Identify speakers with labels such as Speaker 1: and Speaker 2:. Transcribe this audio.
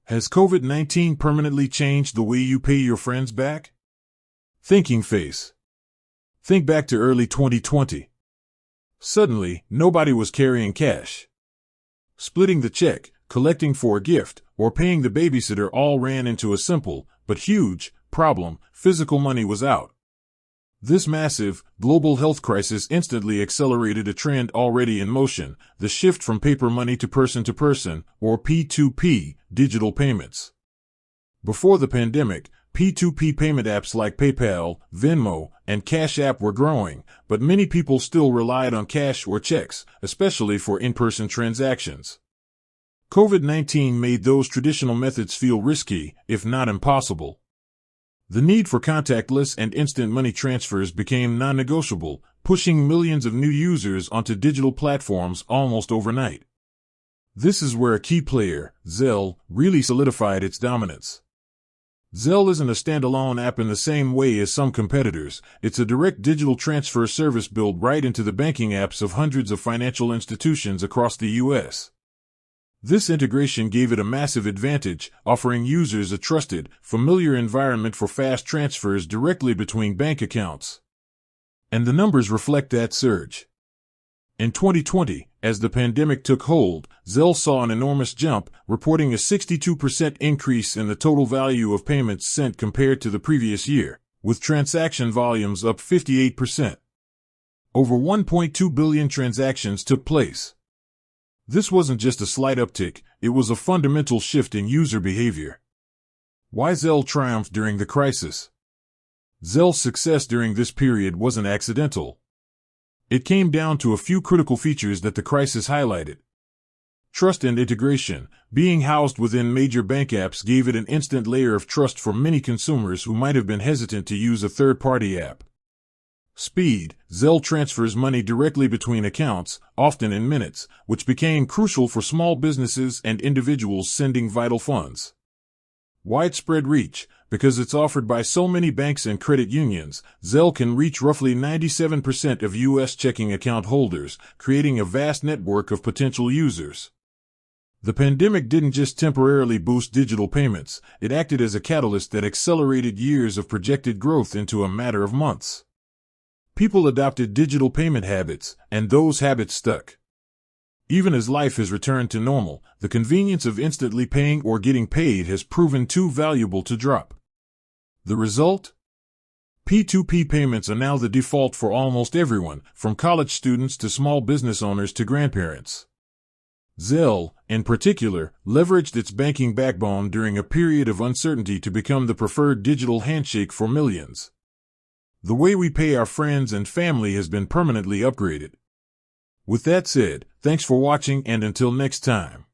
Speaker 1: Has COVID-19 permanently changed the way you pay your friends back? Thinking face. Think back to early 2020. Suddenly, nobody was carrying cash. Splitting the check, collecting for a gift, or paying the babysitter all ran into a simple, but huge, problem: physical money was out. This massive, global health crisis instantly accelerated a trend already in motion: the shift from paper money to person, or P2P, digital payments. Before the pandemic, P2P payment apps like PayPal, Venmo, and Cash App were growing, but many people still relied on cash or checks, especially for in-person transactions. COVID-19 made those traditional methods feel risky, if not impossible. The need for contactless and instant money transfers became non-negotiable, pushing millions of new users onto digital platforms almost overnight. This is where a key player, Zelle, really solidified its dominance. Zelle isn't a standalone app in the same way as some competitors. It's a direct digital transfer service built right into the banking apps of hundreds of financial institutions across the U.S. This integration gave it a massive advantage, offering users a trusted, familiar environment for fast transfers directly between bank accounts. And the numbers reflect that surge. In 2020, as the pandemic took hold, Zelle saw an enormous jump, reporting a 62% increase in the total value of payments sent compared to the previous year, with transaction volumes up 58%. Over 1.2 billion transactions took place. This wasn't just a slight uptick, it was a fundamental shift in user behavior. Why Zelle triumphed during the crisis? Zelle's success during this period wasn't accidental. It came down to a few critical features that the crisis highlighted. Trust and integration. Being housed within major bank apps gave it an instant layer of trust for many consumers who might have been hesitant to use a third-party app. Speed. Zelle transfers money directly between accounts, often in minutes, which became crucial for small businesses and individuals sending vital funds. Widespread reach. Because it's offered by so many banks and credit unions, Zelle can reach roughly 97% of U.S. checking account holders, creating a vast network of potential users. The pandemic didn't just temporarily boost digital payments, it acted as a catalyst that accelerated years of projected growth into a matter of months. People adopted digital payment habits, and those habits stuck. Even as life has returned to normal, the convenience of instantly paying or getting paid has proven too valuable to drop. The result? P2P payments are now the default for almost everyone, from college students to small business owners to grandparents. Zelle, in particular, leveraged its banking backbone during a period of uncertainty to become the preferred digital handshake for millions. The way we pay our friends and family has been permanently upgraded. With that said, thanks for watching, and until next time.